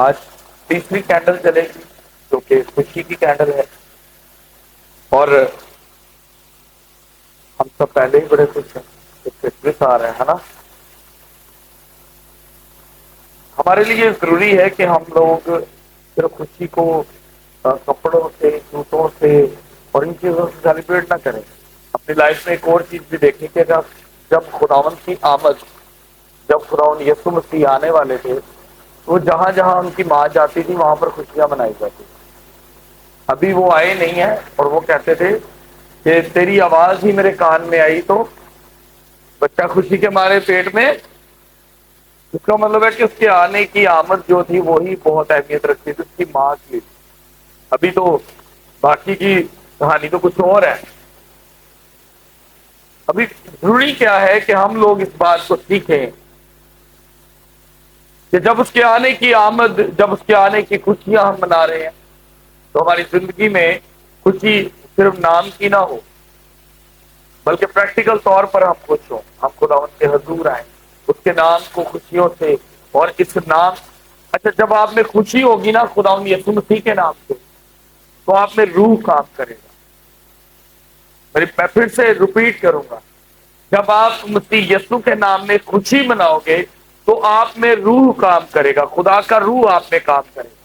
آج تیسری کینڈل جلے گی جو کہ خوشی کی کینڈل ہے، اور ہم سب پہلے ہی بڑے خوش ہیں کہ کرسمس آ رہے ہیں نا۔ ہمارے لیے ضروری ہے کہ ہم لوگ صرف خوشی کو کپڑوں سے، جوتوں سے اور ان چیزوں سے سیلیبریٹ نہ کریں، اپنی لائف میں ایک اور چیز بھی دیکھیں کہ جب خداوند کی آمد، جب خداوند یسوع مسیح آنے والے تھے تو جہاں جہاں ان کی ماں جاتی تھی وہاں پر خوشیاں منائی جاتی تھی۔ ابھی وہ آئے نہیں ہیں اور وہ کہتے تھے کہ تیری آواز ہی میرے کان میں آئی تو بچہ خوشی کے مارے پیٹ میں، اس کا مطلب ہے کہ اس کے آنے کی آمد جو تھی وہی بہت اہمیت رکھتی تھی اس کی ماں کی۔ ابھی تو باقی کی کہانی تو کچھ اور ہے۔ ابھی ضروری کیا ہے کہ ہم لوگ اس بات کو سیکھیں کہ جب اس کے آنے کی آمد، جب اس کے آنے کی خوشیاں ہم منا رہے ہیں تو ہماری زندگی میں خوشی صرف نام کی نہ ہو بلکہ پریکٹیکل طور پر ہم خوش ہوں، ہم خداوند کے حضور آئیں اس کے نام کو خوشیوں سے، اور اس نام، اچھا جب آپ میں خوشی ہوگی نا خداوند یسوع مسیح کے نام سے تو آپ میں روح کام کرے گا۔ میں پھر سے ریپیٹ کروں گا، جب آپ مسیح یسوع کے نام میں خوشی مناؤ گے تو آپ میں روح کام کرے گا، خدا کا روح آپ میں کام کرے گا،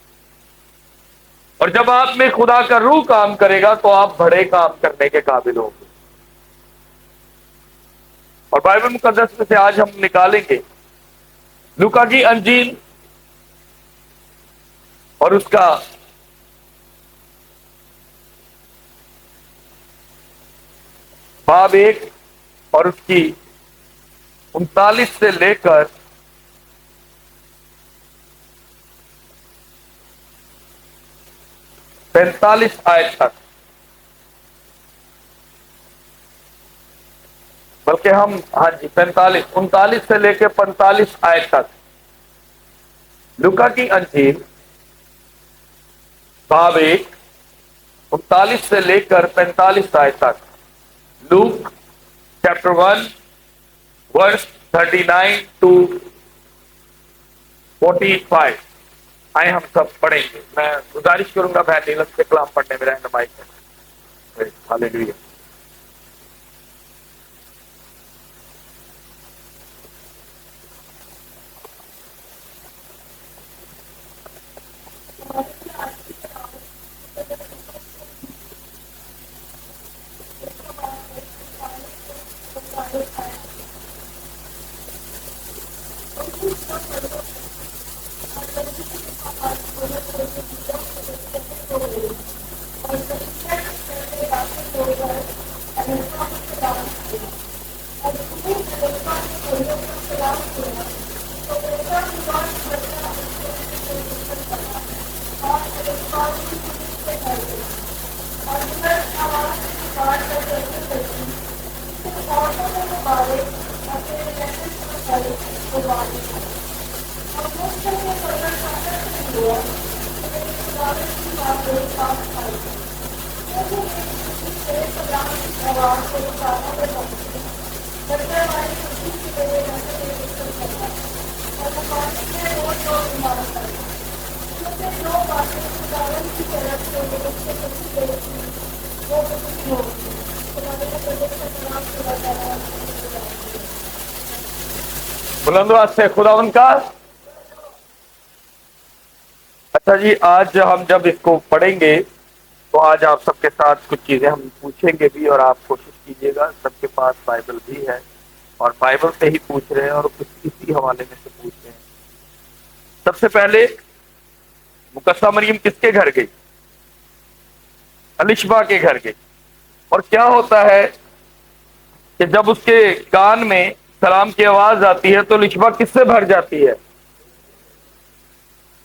اور جب آپ میں خدا کا روح کام کرے گا تو آپ بڑے کام کرنے کے قابل ہوں گے۔ اور بائبل مقدس میں سے آج ہم نکالیں گے لوکا کی انجیل اور اس کا باب 1 اور اس کی 39 سے لے کر 45 آیت تک، بلکہ ہم 39 سے لے کے 45 آیت تک، لوکا کی انجیل باب 1 39 سے لے کر 45 آیت تک، لوک چیپٹر 1 ورس 39 ٹو 45۔ آئے ہم سب پڑھیں گے۔ میں گزارش کروں گا بہن نیلم سے کلام پڑھنے میں رہنمائی کریں۔ ہاللیلویا۔ بلند آواز سے خداوند کا۔ اچھا جی، آج ہم جب اس کو پڑھیں گے تو آج آپ سب کے ساتھ کچھ چیزیں ہم پوچھیں گے بھی، اور آپ کوشش کیجیے گا، سب کے پاس بائبل بھی ہے اور بائبل سے ہی پوچھ رہے ہیں اور کچھ اسی حوالے میں سے پوچھ رہے ہیں۔ سب سے پہلے مقدسہ مریم کس کے گھر گئی؟ الشبا کے گھر گئی۔ اور کیا ہوتا ہے کہ جب اس کے کان میں سلام کی آواز آتی ہے تو الشبا کس سے بھر جاتی ہے؟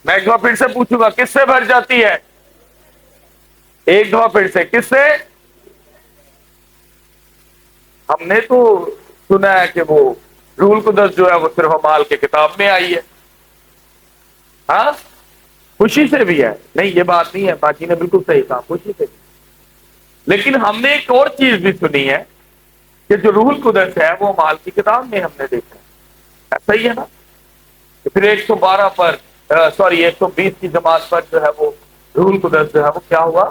میں ایک دفعہ پھر سے پوچھوں گا، کس سے بھر جاتی ہے؟ ایک دفعہ پھر سے، کس سے؟ ہم نے تو سنا ہے کہ وہ روح القدس جو ہے وہ صرف اعمال کی کتاب میں آئی ہے۔ ہاں، خوشی سے بھی ہے، نہیں یہ بات نہیں ہے، باقی نے بالکل صحیح کہا، خوشی سے بھی۔ لیکن ہم نے ایک اور چیز بھی سنی ہے کہ جو روح القدس ہے وہ اعمال کی کتاب میں ہم نے دیکھا ہے، ایسا ہی ہے نا؟ کہ پھر 112 پر سوری 120 کی جماعت پر جو ہے وہ روح القدس جو ہے وہ کیا ہوا؟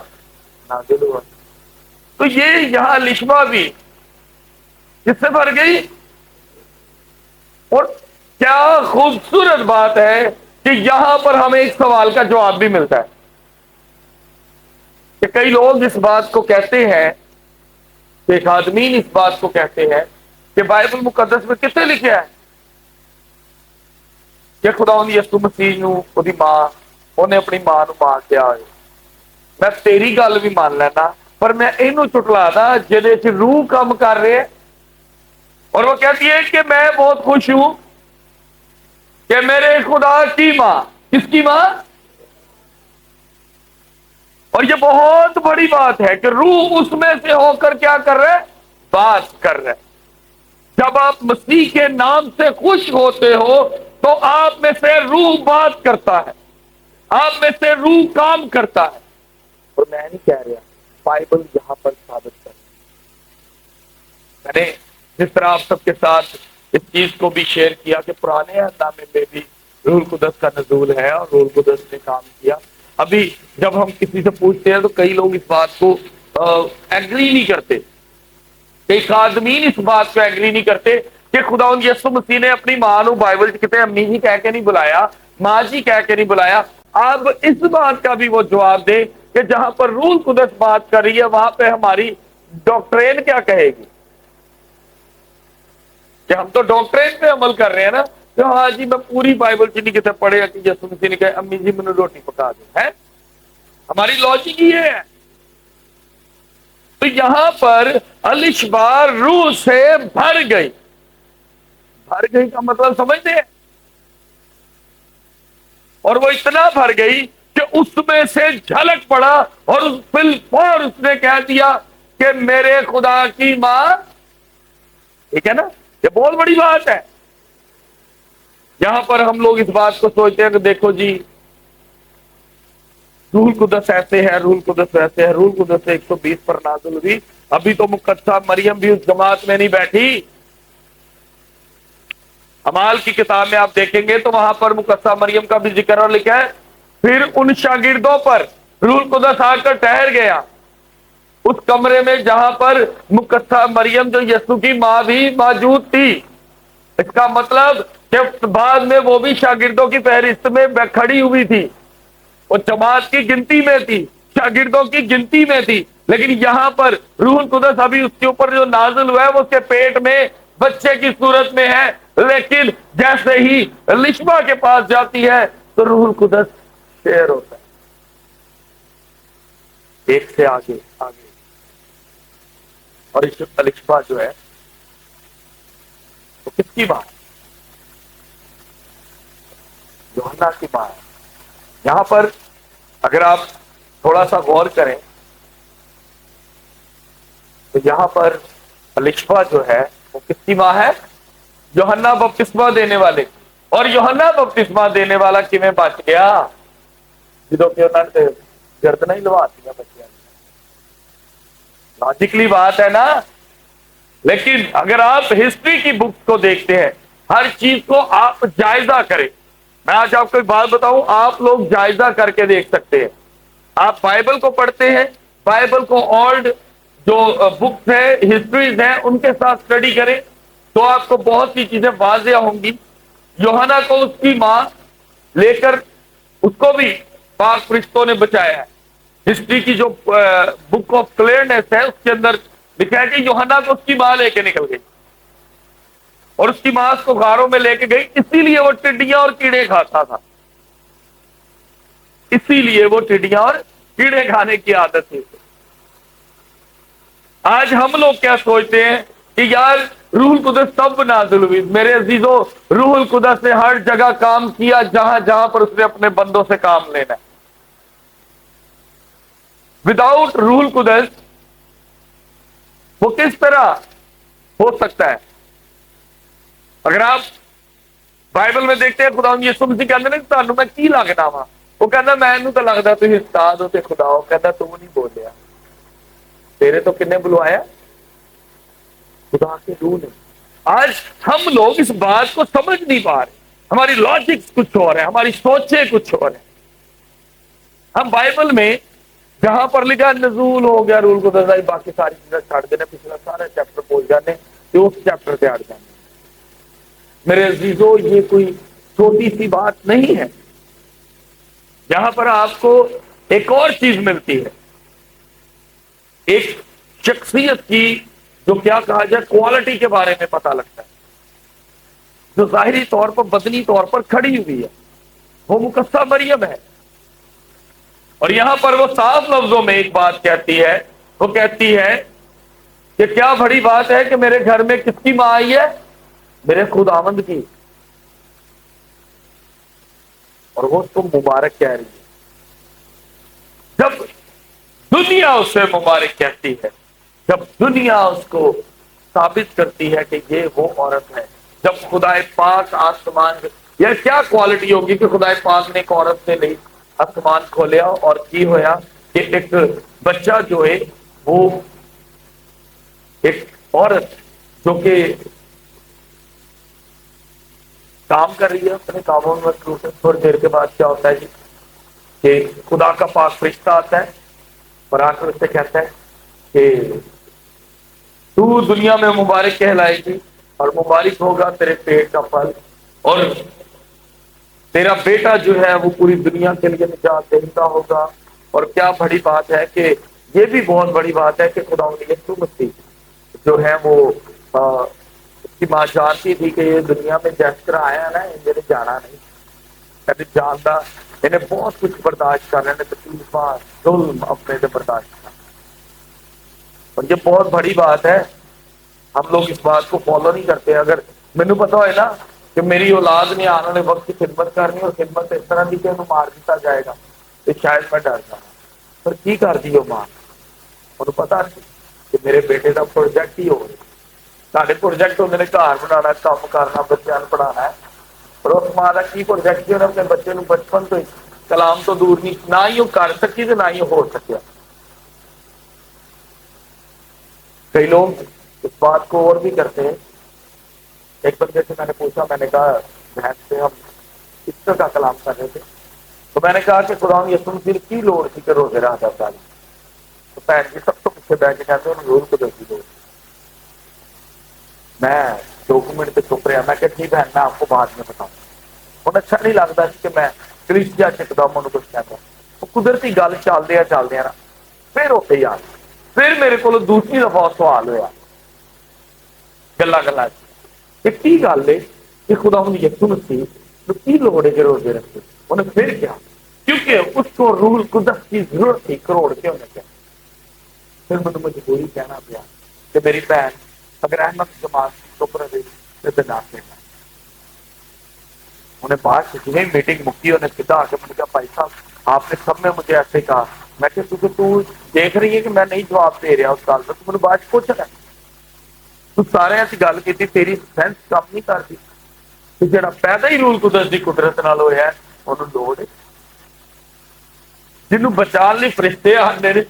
نازل ہوا۔ تو یہ یہاں لشما بھی کس سے بھر گئی؟ اور کیا خوبصورت بات ہے کہ یہاں پر ہمیں ایک سوال کا جواب بھی ملتا ہے کہ کئی لوگ اس بات کو کہتے ہیں، ایک آدمی اس بات کو کہتے ہیں کہ بائبل مقدس میں کتنے لکھا ہے کہ خداوند یسوع مسیح نو اودی ماں انہیں اپنی ماں نو ماں کیا ہوئے۔ میں تیری گل بھی مان لینا، پر میں اینو چٹلا دا جدے چ روح کم کر رہے، اور وہ کہتی ہے کہ میں بہت خوش ہوں کہ میرے خدا کی ماں، کس کی ماں؟ اور یہ بہت بڑی بات ہے کہ روح اس میں سے ہو کر کیا کر رہے؟ بات کر رہے۔ جب آپ مسیح کے نام سے خوش ہوتے ہو تو آپ میں سے روح بات کرتا ہے، آپ میں سے روح کام کرتا ہے۔ اور میں نہیں کہہ رہا، بائبل یہاں پر ثابت کر، میں نے جس طرح آپ سب کے ساتھ اس چیز کو بھی شیئر کیا کہ پرانے نامے میں بھی روح القدس کا نزول ہے اور روح القدس نے کام کیا۔ ابھی جب ہم کسی سے پوچھتے ہیں تو کئی لوگ اس بات کو ایگری نہیں کرتے، کئی خادمین اس بات کو ایگری نہیں کرتے کہ خداوند یسوع مسیح نے اپنی ماں نو بائبل کہتے امی جی کہہ کے نہیں بلایا، ماں جی کہہ کے نہیں بلایا۔ اب اس بات کا بھی وہ جواب دے کہ جہاں پر روح القدس بات کر رہی ہے وہاں پہ ہماری ڈاکٹرین کیا کہے گی؟ کہ ہم تو ڈاکٹرین پہ عمل کر رہے ہیں نا، تو ہاں جی میں پوری بائبل چ نہیں کہتے پڑھے کہ یسوع مسیح نے کہا امی جی مجھے روٹی پکا دو، ہے ہماری لاجک یہ ہے۔ تو یہاں پر الاشبار روح سے بھر گئی، بھر گئی کا مطلب سمجھتے ہیں؟ اور وہ اتنا بھر گئی کہ اس میں سے جھلک پڑا اور اس بالفور اس نے کہہ دیا کہ میرے خدا کی ماں، ٹھیک ہے نا؟ یہ بہت بڑی بات ہے۔ یہاں پر ہم لوگ اس بات کو سوچتے ہیں کہ دیکھو جی روح القدس ایسے ہے، روح القدس ویسے ہے، روح القدس 120 پر نازل ہوئی۔ ابھی تو مقدسہ مریم بھی اس جماعت میں نہیں بیٹھی۔ اعمال کی کتاب میں آپ دیکھیں گے تو وہاں پر مقدسہ مریم کا بھی ذکر اور لکھا ہے، پھر ان شاگردوں پر روح القدس آ کر ٹھہر گیا اس کمرے میں جہاں پر مقدسہ مریم جو یسوع کی ماں بھی موجود تھی۔ اس کا مطلب کہ بعد میں وہ بھی شاگردوں کی فہرست میں کھڑی ہوئی تھی، وہ جماعت کی گنتی میں تھی، شاگردوں کی گنتی میں تھی، لیکن یہاں پر روح القدس ابھی اس کے اوپر جو نازل ہوا ہے وہ اس کے پیٹ میں بچے کی صورت میں ہے، لیکن جیسے ہی لشما کے پاس جاتی ہے تو روح القدس شیر ہوتا ہے، ایک سے آگے آگے۔ اور اس لشما جو ہے وہ کس کی ماں ہے؟ یوحنا کی ماں ہے۔ یہاں پر اگر آپ تھوڑا سا غور کریں تو یہاں پر الشفا جو ہے وہ کس کی ماں ہے؟ یوحنا بپتسمہ دینے والے۔ اور یوحنا بپتسمہ دینے والا کیویں بچ گیا؟ جدوں کہ انہوں نے گردناں ہی لوا دیا بچیاں، لاجکلی بات ہے نا۔ لیکن اگر آپ ہسٹری کی بکس کو دیکھتے ہیں، ہر چیز کو آپ جائزہ کریں، میں آج آپ کو ایک بات بتاؤں، آپ لوگ جائزہ کر کے دیکھ سکتے ہیں۔ آپ بائبل کو پڑھتے ہیں، بائبل کو اولڈ جو بکس ہیں، ہسٹریز ہیں، ان کے ساتھ اسٹڈی کریں تو آپ کو بہت سی چیزیں واضح ہوں گی۔ یوحنا کو اس کی ماں لے کر اس کو بھی پاک فرشتوں نے بچایا ہے۔ ہسٹری کی جو بک آف کلیئرنیس ہے اس کے اندر لکھا ہے کہ یوحنا کو اس کی ماں لے کے نکل گئی اور اس کی ماں اس کو غاروں میں لے کے گئی، اسی لیے وہ ٹڈیاں اور کیڑے کھاتا تھا، اسی لیے وہ ٹڈیاں اور کیڑے کھانے کی عادت تھی۔ آج ہم لوگ کیا سوچتے ہیں کہ یار روح القدس تب نازل ہوئی۔ میرے عزیزوں، روح القدس نے ہر جگہ کام کیا جہاں جہاں پر اس نے اپنے بندوں سے کام لینا ہے۔ وداؤٹ روح القدس وہ کس طرح ہو سکتا ہے؟ اگر آپ بائبل میں دیکھتے ہیں خدا یسوع مسیح کہتے ہیں تانوں میں کی لگنا وا، وہ کہتا میں تو لگتا تھی استاد ہو تے خدا ہو، کہتا تو نہیں بولیا، تیرے تو کنے بلوایا؟ خدا کی روح نے۔ آج ہم لوگ اس بات کو سمجھ نہیں پا رہے ہماری لاجکس کچھ اور ہے، ہماری سوچیں کچھ اور ہے. ہم بائبل میں جہاں پر لکھا نزول ہو گیا رول کو دردائی، باقی ساری چیزیں چھاڑ دینے، پچھلا سارا چیپٹر بول جانے کہ اس چیپٹر سے ہٹ جانے. میرے عزیزو، یہ کوئی چھوٹی سی بات نہیں ہے. یہاں پر آپ کو ایک اور چیز ملتی ہے، ایک شخصیت کی جو کیا کہا جائے کوالٹی کے بارے میں پتا لگتا ہے، جو ظاہری طور پر بدنی طور پر کھڑی ہوئی ہے. وہ مقدسہ مریم ہے. اور یہاں پر وہ صاف لفظوں میں ایک بات کہتی ہے، وہ کہتی ہے کہ کیا بڑی بات ہے کہ میرے گھر میں کس کی ماں آئی ہے؟ میرے خداوند کی. اور وہ تم مبارک کہہ رہی ہے. جب دنیا اسے مبارک کہتی ہے، جب دنیا اس کو ثابت کرتی ہے کہ یہ وہ عورت ہے، جب خدا پاک آسمان، یا کیا کوالٹی ہوگی کہ خدا پاک نے ایک عورت سے نہیں آسمان کھولیا اور کی ہویا کہ ایک بچہ جو ہے وہ ایک عورت جو کہ کام کر رہی ہے اپنے کاموں میں مصروف ہے. تھوڑی دیر کے بعد کیا ہوتا ہے جی کہ خدا کا پاک فرشتہ آتا ہے اور آ کر اس سے کہتا ہے کہ تو دنیا میں مبارک کہلائے گی اور مبارک ہوگا تیرے پیٹ کا پھل، اور تیرا بیٹا جو ہے وہ پوری دنیا کے لیے نجات دہندہ ہوگا. اور کیا بڑی بات ہے کہ یہ بھی بہت بڑی بات ہے کہ خدا یسوع مسیح جو ہے وہ اس کی ماں جانتی تھی کہ یہ دنیا میں جس طرح آیا ہے نا، انہیں جانا نہیں، کبھی جانتا انہیں بہت کچھ برداشت کر رہے ہیں، تکلیفاں ظلم اپنے سے برداشت کر. اور یہ بہت بڑی بات ہے. ہم لوگ اس بات کو فالو نہیں کرتے. اگر مینو پتا ہوئے نا کہ میری اولاد نے آنے والے وقت کی خدمت کرنی اور خدمت اس طرح کی کہ انہوں مار دیتا جائے گا تو شاید میں ڈر جانا. پر کی کر دی وہ ماں، انہوں پتا نہیں کہ میرے بیٹے کا پروجیکٹ ہی ہو رہا ہے. سارے پروجیکٹ ہوتے ہیں گھر بنانا، کام کرنا، بچوں پڑھانا ہے. اور اس ماں کا کی پروجیکٹ کی اپنے بچے کو بچپن تو کلام تو دور نہیں، نہ ہی وہ کر سکی تو نہ ہی ہو سکیا. کئی لوگ اس بات کو اور بھی کرتے ہیں. ایک بندے سے میں نے پوچھا، میں نے کہا بہن سے ہم اسٹر کا کلام کر رہے تھے تو میں نے کہا کہ خدا یسوع مسیح کی لوڑ تھی کہ روزے رہا جاتا. تو بہن جی سب تو پیچھے بیٹھ کے کہتے ہیں روز کو دیکھی لوڑ. میں 2 منٹ پہ چپ رہا. میں کہ ٹھیک ہے میں آپ کو بعد میں بتاؤں. انہیں اچھا نہیں لگتا کہ میں کرسچیا چکتا ہوں انہوں کچھ کہتا. وہ قدرتی گل چلتے ہیں نا. پھر ہوتے یار پھر میرے کو دوسری دفعہ سوال ہوا گلا گلا کہ گل ہے کہ خدا ہوں یسوع مسیح تو کی لوڑ ہے کہ روزے رکھتے. انہیں پھر کیا؟ کیونکہ اس کو روح القدس کی ضرورت تھی کروڑ کے ہونے کے. پھر مجھے مجبوری کہنا پیا کہ میری بہن اگر احمد جماعت چپ رہے تو بنا کے انہیں بات جنہیں میٹنگ مکی انہیں سیدھا آ کے میں نے کہا بھائی صاحب آپ نے سب میں مجھے ایسے کہا. میں کہ تو دیکھ رہی ہے کہ میں نہیں جواب دے رہا اس گل کا، تو مجھے بات پوچھنا تو سارے ایسی گل کی تیری سینس کام نہیں کرتی کہ جڑا پیدا ہی روح القدس کی قدرت نال ہویا ہے انہوں لوڑ ہے. جنوں بچان لی فرشتے آنے نے،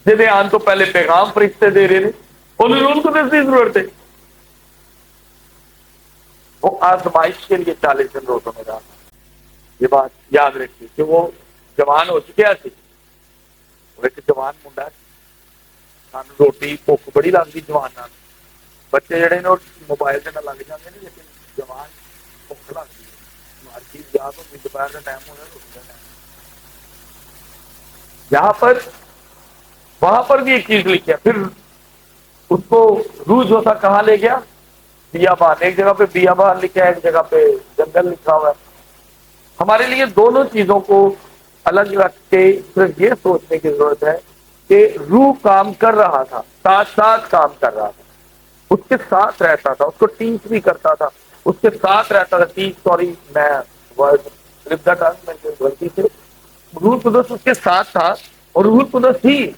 جہاں آن تو پہلے پیغام فرشتے دے رہے ہیں، انہوں روح القدس کی ضرورت ہے. وہ آزمائش کے لیے 40 دن روزوں میں رہا. یہ بات یاد رکھیے کہ وہ جوان ہو چکیا تھی. ایک جوان منڈا سان روٹی بھوک بڑی لگتی جوان. بچے جڑے نے موبائل سے نہ لگ جاتے ہیں لیکن جوان بھوک لگتی ہے. ہر چیز یاد ہوتی دوپہر کا ٹائم ہونا روٹی کا ٹائم. یہاں پر وہاں پر بھی ایک چیز لکھی ہے. پھر اس کو روح جو تھا کہاں لے گیا؟ بیابان. ایک جگہ پہ بیابان لکھا ہے، ایک جگہ پہ جنگل لکھا ہوا ہے. ہمارے لیے دونوں چیزوں کو الگ رکھ کے صرف یہ سوچنے کی ضرورت ہے کہ روح کام کر رہا تھا، ساتھ ساتھ کام کر رہا تھا، اس کے ساتھ رہتا تھا، اس کو ٹیچ بھی کرتا تھا، اس کے ساتھ رہتا تھا. میں غلطی سے روح القدس اس کے ساتھ تھا. اور روح القدس ہی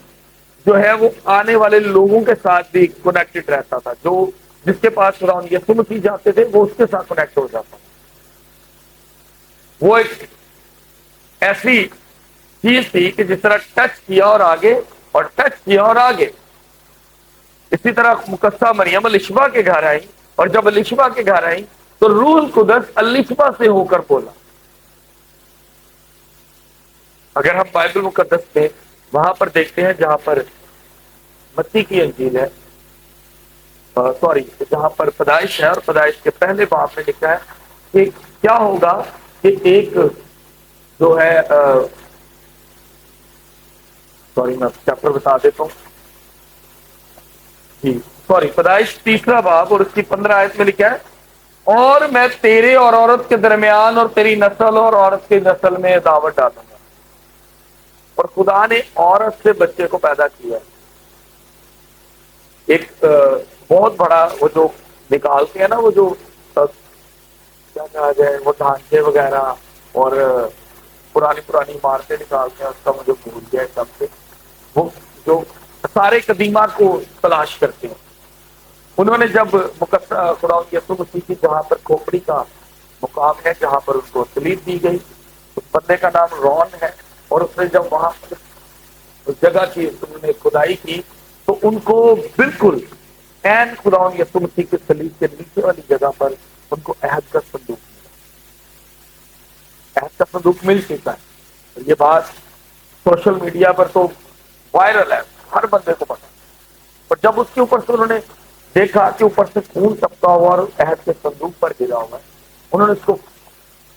جو ہے وہ آنے والے لوگوں کے ساتھ بھی کنیکٹڈ رہتا تھا. جو جس کے پاس خدا یسوع مسیح جاتے تھے وہ اس کے ساتھ کنیکٹ ہو جاتا. وہ ایک ایسی چیز تھی کہ جس طرح ٹچ کیا اور آگے اور ٹچ کیا اور آگے. اسی طرح مقدسہ مریم الشبا کے گھر آئی، اور جب الشبا کے گھر آئی تو تو روح القدس الفبا سے ہو کر بولا. اگر ہم بائبل مقدس میں وہاں پر دیکھتے ہیں جہاں پر متی کی انجیل ہے، سوری جہاں پر پیدائش ہے اور پیدائش کے پہلے باب میں لکھا ہے کہ کیا ہوگا کہ ایک جو ہے سوری میں چیپٹر بتا دیتا ہوں جی، سوری پیدائش 3 باب اور اس کی 15 آیت میں لکھا ہے، اور میں تیرے اور عورت کے درمیان اور تیری نسل اور عورت کی نسل میں عداوت ڈالوں گا. اور خدا نے عورت سے بچے کو پیدا کیا. ایک بہت بڑا وہ جو نکالتے ہیں نا وہ جو کیا کہا جائے وہ ڈھانچے وغیرہ اور پرانی عمارتیں نکالتے ہیں، اس کا مجھے بھول گیا سب سے، وہ جو سارے قدیمہ کو تلاش کرتے ہیں. انہوں نے جب خدا یسوع مسیح کی جہاں پر کھوپڑی کا مقام ہے جہاں پر ان کو صلیب دی گئی، اس بندے کا نام رون ہے، اور اس نے جب وہاں پر اس جگہ کی انہوں نے کھدائی کی تو ان کو بالکل عین خدا یسوع مسیح کے صلیب کے نیچے والی جگہ پر ان کو عہد کا صندوق ملا. عہد کا صندوق مل چکا ہے. یہ بات سوشل میڈیا پر تو وائرل ہے، ہر بندے کو پتا. اور جب اس کے اوپر سے انہوں نے دیکھا کہ اوپر سے خون ٹپکا ہوا اور عہد کے صندوق پر گرا ہوا ہے، انہوں نے اس کو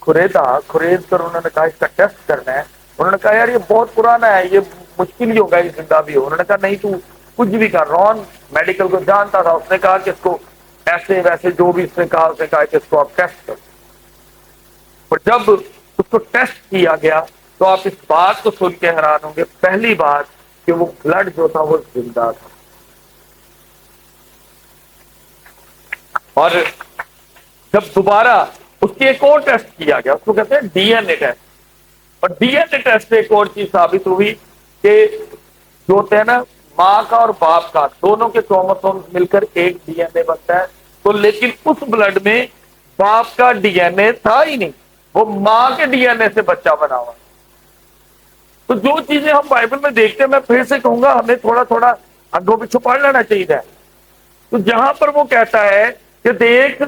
خرید کر انہوں نے کہا اس کا ٹیسٹ کرنا ہے. انہوں نے کہا یار یہ بہت پرانا ہے، یہ مشکل ہی ہوگا یہ زندہ بھی ہو. انہوں نے کہا نہیں تو کچھ بھی کر. رون میڈیکل کو جانتا تھا، اس نے کہا کہ اس کو ایسے ویسے جو بھی اس نے کہا کہ اس کو آپ ٹیسٹ کرو. اور جب اس کو ٹیسٹ کیا گیا تو آپ اس بات کو سن کے حیران ہوں گے. پہلی بات کہ وہ بلڈ جو تھا وہ زندہ تھا. اور جب دوبارہ اس کی ایک اور ٹیسٹ کیا گیا، اس کو کہتے ہیں ڈی این اے ٹیسٹ. اور ڈی این اے ٹیسٹ سے ایک اور چیز ثابت ہوئی کہ جو ہوتے ہیں نا ماں کا اور باپ کا دونوں کے کروموسومز مل کر ایک ڈی این اے بنتا ہے. تو لیکن اس بلڈ میں باپ کا ڈی این اے تھا ہی نہیں، وہ ماں کے ڈی این اے سے بچہ بنا ہوا. تو جو چیزیں ہم بائبل میں دیکھتے ہیں، میں پھر سے کہوں گا ہمیں تھوڑا تھوڑا اگوں پیچھے پڑھ لینا چاہیے. تو جہاں پر وہ کہتا ہے کہ دیکھ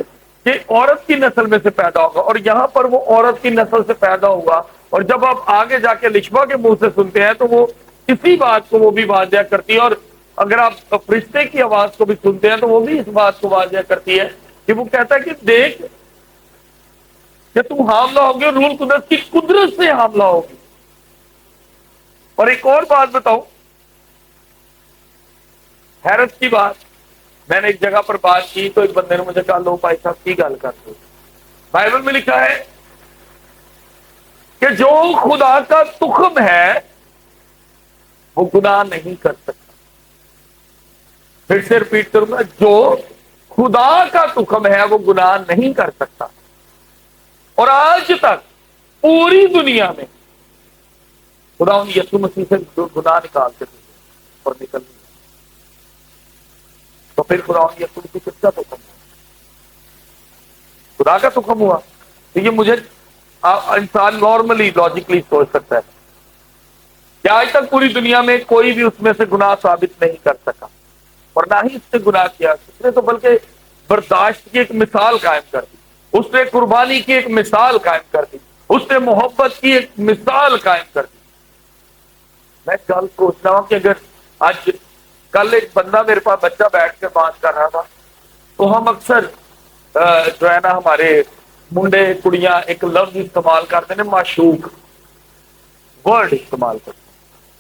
کہ عورت کی نسل میں سے پیدا ہوگا، اور یہاں پر وہ عورت کی نسل سے پیدا ہوا، اور جب آپ آگے جا کے لشبا کے منہ سے سنتے ہیں تو وہ اسی بات کو وہ بھی واضح کرتی ہے. اور اگر آپ فرشتے کی آواز کو بھی سنتے ہیں تو وہ بھی اس بات کو واضح کرتی ہے کہ وہ کہتا ہے کہ دیکھ کہ تم حاملہ ہوگے، روح القدس کی قدرت سے حاملہ ہوگی. اور ایک اور بات بتاؤں، حیرت کی بات، میں نے ایک جگہ پر بات کی تو ایک بندے نے مجھے کہا لو بھائی صاحب کی گل کرتے. بائبل میں لکھا ہے کہ جو خدا کا تخم ہے وہ گناہ نہیں کر سکتا. پھر سے ریپیٹ کروں گا، جو خدا کا تخم ہے وہ گناہ نہیں کر سکتا. اور آج تک پوری دنیا میں خدا ان یسوع مسیح سے جو گناہ نکالتے تھے اور نکل نہیں. تو پھر خدا ان یسوع مسیح کس کا تخم ہوا؟ خدا کا تخم ہوا. تو یہ مجھے انسان نارملی لاجیکلی سوچ سکتا ہے کہ آج تک پوری دنیا میں کوئی بھی اس میں سے گناہ ثابت نہیں کر سکا، اور نہ ہی اس نے گناہ کیا. اس نے تو بلکہ برداشت کی ایک مثال قائم کر دی، اس نے قربانی کی ایک مثال قائم کر دی، اس نے محبت کی ایک مثال قائم کر دی. میں کل سوچ رہا ہوں کہ اگر آج کل ایک بندہ میرے پاس بچہ بیٹھ کے بات کر رہا تھا تو ہم اکثر جو ہے نا ہمارے منڈے کڑیاں ایک لفظ استعمال کرتے ہیں، معشوق ورڈ استعمال کرتے ہیں.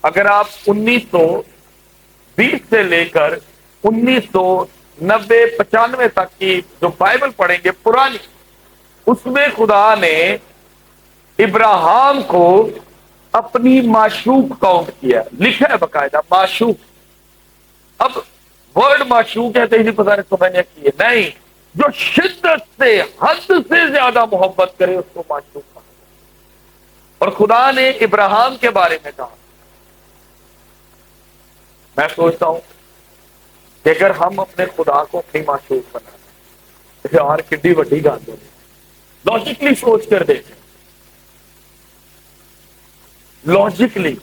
اگر آپ 1920 سے لے کر 1990-95 تک کی جو بائبل پڑھیں گے پرانی، اس میں خدا نے ابراہیم کو اپنی معشوق کاؤنٹ کیا، لکھا ہے باقاعدہ معشوق. اب ورڈ معشوق ہے تو نہیں پتا نہیں سمجھنے کی ہے نہیں، جو شدت سے حد سے زیادہ محبت کرے اس کو معشوق کہا. اور خدا نے ابراہیم کے بارے میں کہا. میں سوچتا ہوں کہ اگر ہم اپنے خدا کو اپنی معشوق بنائیں تو اور کتنی بڑی گل ہے. لاجکلی سوچ کر دیکھیں، لاجکلی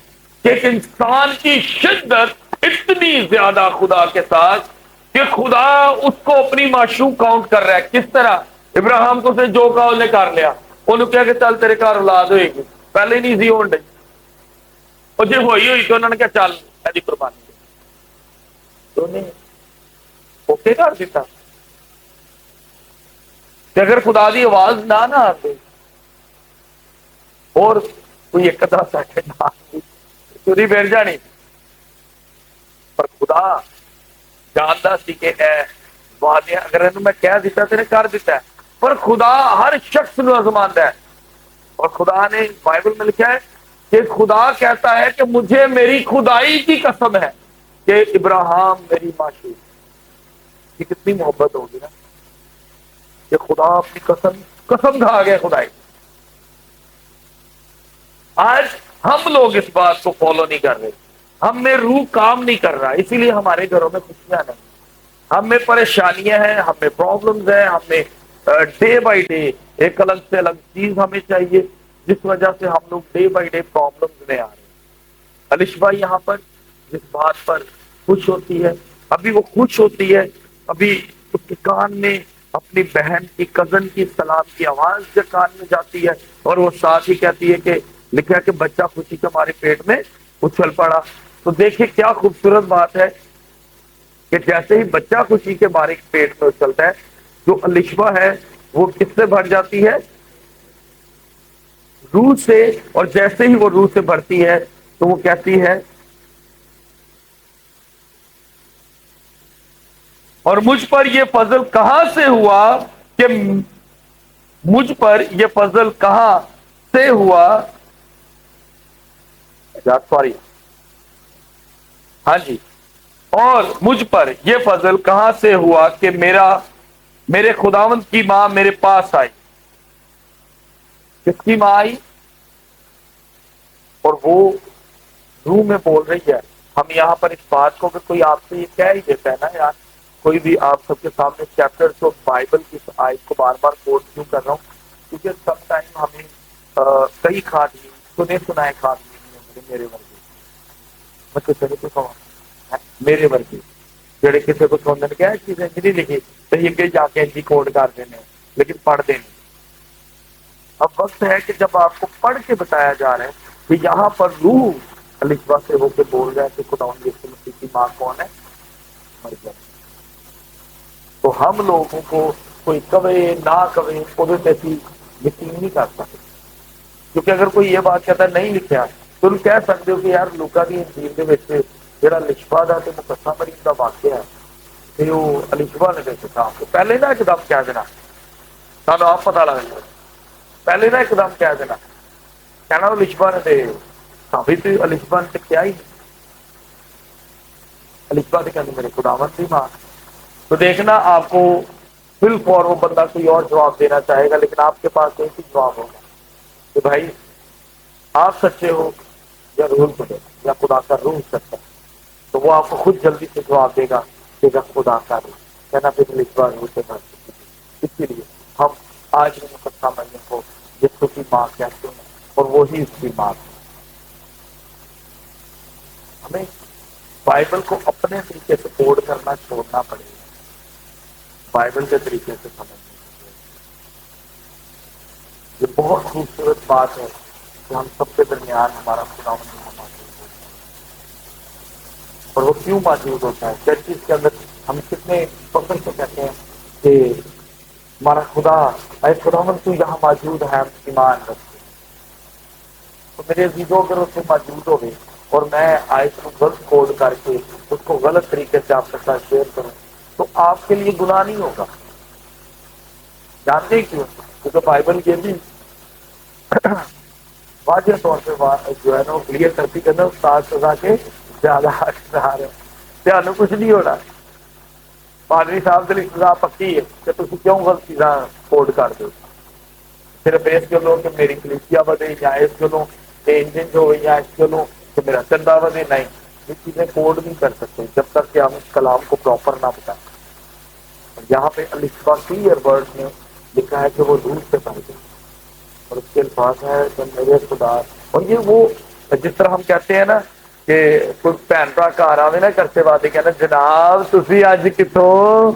کہ ایک انسان کی شدت اتنی زیادہ خدا کے ساتھ کہ خدا اس کو اپنی معشوق کاؤنٹ کر رہا ہے. کس طرح؟ ابراہیم کو سے جو کہا انہیں کر لیا, انہوں کہا کہ چل تیرے گھر اولاد ہوئے گی, پہلے نہیں سی ہون ڈئی, اور جی ہوئی تو انہوں نے کہا چل ایسی قربانی دے, تو نہیں اوکے کر دیتا. کہ اگر خدا دی آواز نہ آتی اور کوئی ایک ادھا سیکنڈ نہ آتی چوری پھر جانی, پر خدا جانتا سی کہ اے وعدے اگر انہوں میں کہہ دیتا تو انہیں کر دیتا ہے, پر خدا ہر شخص نو آزماندا ہے. اور خدا نے بائبل میں لکھا ہے کہ خدا کہتا ہے کہ مجھے میری خدائی کی قسم ہے کہ ابراہیم میری معشوق. یہ کتنی محبت ہوگی نا کہ خدا اپنی قسم کھا گیا خدائی. آج ہم لوگ اس بات کو فالو نہیں کر رہے, ہم میں روح کام نہیں کر رہا, اسی لیے ہمارے گھروں میں خوشیاں نہیں, ہم میں پریشانیاں ہیں, ہم میں پرابلمز ہیں, ہم میں ڈے بائی ڈے ایک الگ سے الگ چیز ہمیں چاہیے, جس وجہ سے ہم لوگ ڈے بائی ڈے پرابلمز میں آ رہے ہیں. الشبا یہاں پر جس بات پر خوش ہوتی ہے, ابھی وہ خوش ہوتی ہے, ابھی اس کے کان میں اپنی بہن کی کزن کی سلام کی آواز جو کان میں جاتی ہے, اور وہ ساتھ ہی کہتی ہے کہ لکھا کہ بچہ خوشی کے ہمارے پیٹ میں اچھل پڑا. تو دیکھیں کیا خوبصورت بات ہے کہ جیسے ہی بچہ خوشی کے مارے پیٹ میں اچھلتا ہے, جو الشبا ہے وہ کس سے بھر جاتی ہے, روح سے, اور جیسے ہی وہ روح سے بھرتی ہے تو وہ کہتی ہے اور مجھ پر یہ فضل کہاں سے ہوا کہ مجھ پر یہ فضل کہاں سے ہوا, سوری ہاں جی, اور مجھ پر یہ فضل کہاں سے ہوا کہ میرے خداوند کی ماں میرے پاس آئی. کس کی ماں آئی؟ اور وہ روح میں بول رہی ہے. ہم یہاں پر اس بات کو کہ کوئی آپ سے یہ کہہ ہی دیتا ہے نا یار, کوئی بھی آپ سب کے سامنے چیپٹر آف بائبل کی آیت کو بار بار کوٹ کیوں کر رہا ہوں, کیونکہ سم ٹائم ہمیں کئی خادمین سنے سنائے خادمین میرے ورگے, میں کسی نے تو کہا میرے ورگے جڑے کسی کو سننے کیا چیزیں نہیں لکھی تو یہ کہ جا کے جی کوڈ کر دینے لیکن پڑھ دینے. اب وقت ہے کہ جب آپ کو پڑھ کے بتایا جا رہا ہے کہ یہاں پر روح الشبا سے ہو کے بول رہا ہے کہ خداوند یسوع مسیح کی ماں کون ہے, مریم. تو ہم لوگوں کو کوئی کبے نہ کبے وہ ایسی یقین نہیں کر سکتے, کیونکہ اگر کوئی یہ بات کہتا ہے نہیں لکھا تو تم کہہ سکتے ہو کہ یار لوکا کی انجیل دے وچ جڑا الشبا دا تے مقدسہ مریم دا واقعہ ہے تے وہ الشبا نے دسیا, تو پہلے نہ ایک دم کہہ دینا سانوں آپ پتہ لگ جائے, پہلے نہ ایک دم کہہ دینا کہنا الشبا نے دے ثابت الشبا نے کیا ہی الشبا نے کہنا میرے خداوند دی ماں. تو دیکھنا آپ کو فل فور وہ بندہ کوئی اور جواب دینا چاہے گا, لیکن آپ کے پاس ایک ہی جواب ہوگا کہ بھائی آپ سچے ہو یا روح القدس یا خدا کا روح سچا ہے, تو وہ آپ کو خود جلدی سے جواب دے گا کہ جب خدا کا روح کہنا پھر الشبا روح سے بھر. اسی لیے ہم آج بھی مقدسہ مریم کو یسوع کی ماں کہتے ہیں اور وہی اس کی ماں ہے. ہمیں بائبل کو اپنے طریقے سے کوڈ کرنا چھوڑنا پڑے گا, بائبل کے طریقے سے سمجھنا. یہ بہت خوبصورت بات ہے کہ ہم سب کے درمیان ہمارا خداوند موجود ہوتا ہے. اور وہ کیوں موجود ہوتا ہے؟ چرچز کے اندر ہم کتنے فخر سے کہتے ہیں کہ ہمارا خدا اے خداوند تو یہاں موجود ہے, ہم ایمان رکھتے ہیں. تو میرے عزیزوں اگر اس سے موجود ہوگے اور میں آیت کو غلط کوڈ کر کے اس کو غلط طریقے سے آپ کے ساتھ شیئر کروں تو آپ کے لیے گناہ نہیں ہوگا. جانتے کیوں؟ کیونکہ بائبل یہ بھی واضح طور پہ جو ہے نا وہ کلیئر کرتی کہ استاد سزا کے زیادہ حقدار ہے, تمہیں کچھ نہیں ہونا. پادری صاحب کے لیے سزا پکی ہے کہ تم کیوں غلط چیزاں کوڈ کر دو, صرف اس کے لو کہ میری کلیسیا بدے یا اس کے لو کہ انجن جو ہوئی یا اس کے لو کہ میرا چندہ بدے, نہیں, یہ چیزیں کوڈ نہیں کر سکتے جب تک کہ ہم اس کلام کو پراپر نہ بتائیں. یہاں پہ الشبا کلیئر ورڈ میں لکھا ہے کہ وہ روح سے بھر گئی, اور اس کے الفاظ ہے کہ میرے خدا. اور یہ وہ جس طرح ہم کہتے ہیں نا کہ کوئی بھن بھرا گھر آوے نا کرتے باتیں کہنا جناب تسی اج کتوں,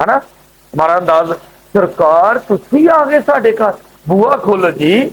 ہے نا ہمارا انداز ਸਰਕਾਰ ਤੁਸੀਂ ਆ ਗਏ ਸਾਡੇ ਘਰ, ਬੂਆ ਖੋਲੋ ਜੀ,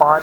5